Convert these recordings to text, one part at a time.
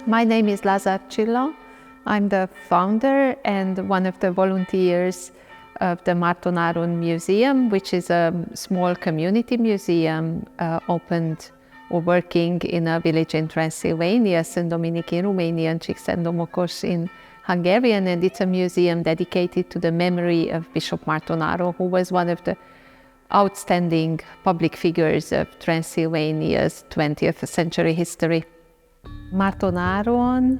My name is Lazar. I'm the founder and one of the volunteers of the Márton Áron Museum, which is a small community museum opened or working in a village in Transilvania, Szent Dominik in Romanian, Csíkszent Domokos in Hungarian, and it's a museum dedicated to the memory of Bishop Márton Áron, who was one of the outstanding public figures of Transylvania's 20th century history. Márton Áron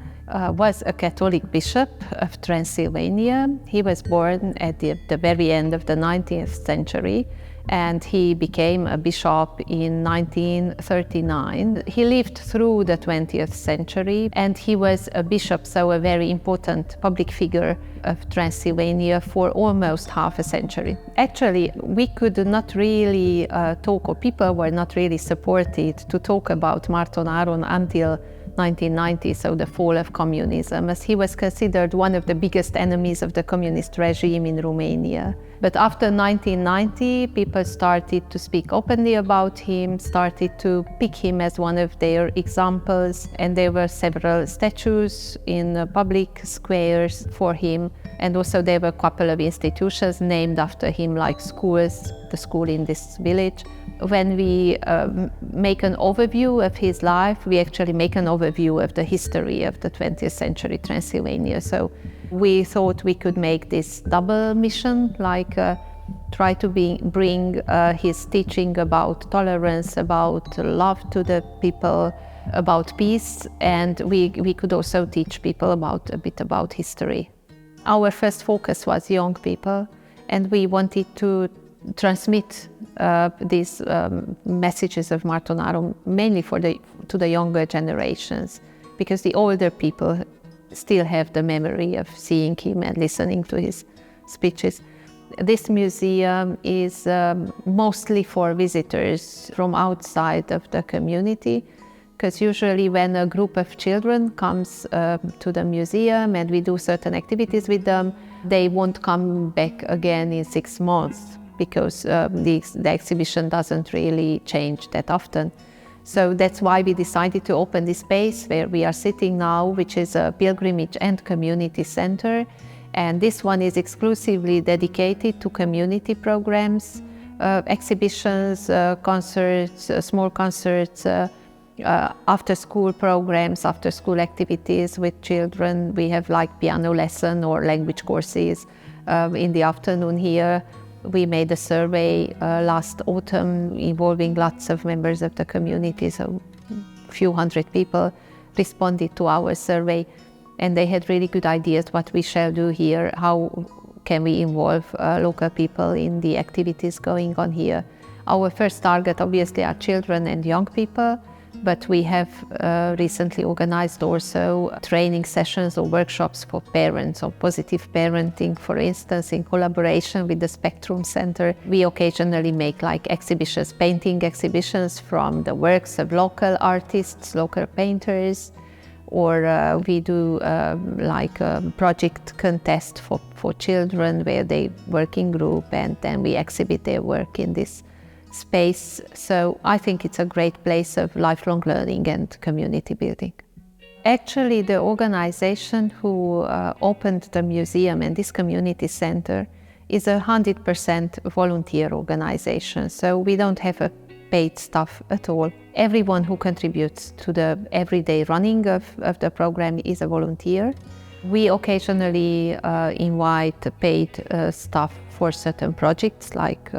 was a Catholic bishop of Transylvania. He was born at the very end of the 19th century, and he became a bishop in 1939. He lived through the 20th century, and he was a bishop, so a very important public figure of Transylvania for almost half a century. Actually, we could not really talk, or people were not really supported to talk about Márton Áron until 1990, so the fall of communism, as he was considered one of the biggest enemies of the communist regime in Romania. But after 1990, people started to speak openly about him, started to pick him as one of their examples, and there were several statues in public squares for him, and also there were a couple of institutions named after him, like schools, the school in this village. When we make an overview of his life, we actually make an overview of the history of the 20th century Transylvania. So we thought we could make this double mission, like try to bring his teaching about tolerance, about love to the people, about peace, and we could also teach people a bit about history. Our first focus was young people, and we wanted to transmit these messages of Márton Áron mainly to the younger generations, because the older people still have the memory of seeing him and listening to his speeches. This museum is mostly for visitors from outside of the community, because usually when a group of children comes to the museum and we do certain activities with them, they won't come back again in 6 months, because the exhibition doesn't really change that often. So that's why we decided to open this space where we are sitting now, which is a pilgrimage and community center. And this one is exclusively dedicated to community programs, exhibitions, concerts, small concerts, after-school programs, after-school activities with children. We have like piano lesson or language courses in the afternoon here. We made a survey last autumn involving lots of members of the community, so a few hundred people responded to our survey, and they had really good ideas what we shall do here, how can we involve local people in the activities going on here. Our first target obviously are children and young people, but we have recently organized also training sessions or workshops for parents on positive parenting, for instance, in collaboration with the Spectrum Center. We occasionally make like exhibitions, painting exhibitions from the works of local artists, local painters, or we do like a project contest for children where they work in group and then we exhibit their work in this space. So I think it's a great place of lifelong learning and community building. Actually, the organization who opened the museum and this community center is a 100% volunteer organization. So we don't have a paid staff at all. Everyone who contributes to the everyday running of the program is a volunteer. We occasionally invite paid staff for certain projects, like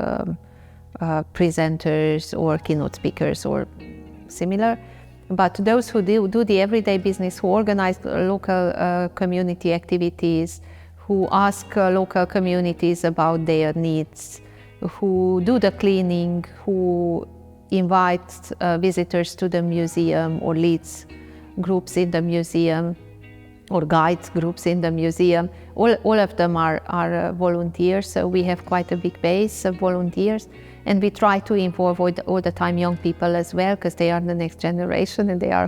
presenters or keynote speakers or similar. But those who do the everyday business, who organize local community activities, who ask local communities about their needs, who do the cleaning, who invite visitors to the museum or leads groups in the museum or guides groups in the museum, all of them are volunteers. So we have quite a big base of volunteers. And we try to involve all the time young people as well, because they are the next generation and they are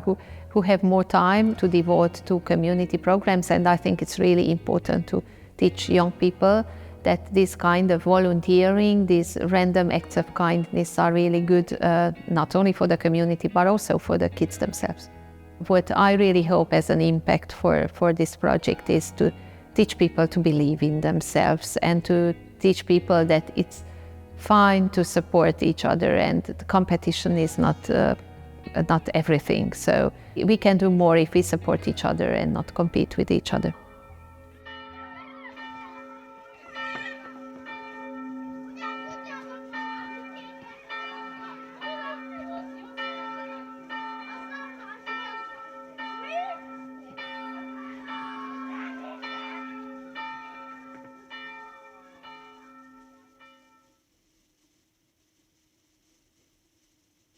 who have more time to devote to community programs. And I think it's really important to teach young people that this kind of volunteering, these random acts of kindness are really good, not only for the community, but also for the kids themselves. What I really hope as an impact for this project is to teach people to believe in themselves and to teach people that it's fine to support each other, and the competition is not everything. So we can do more if we support each other and not compete with each other.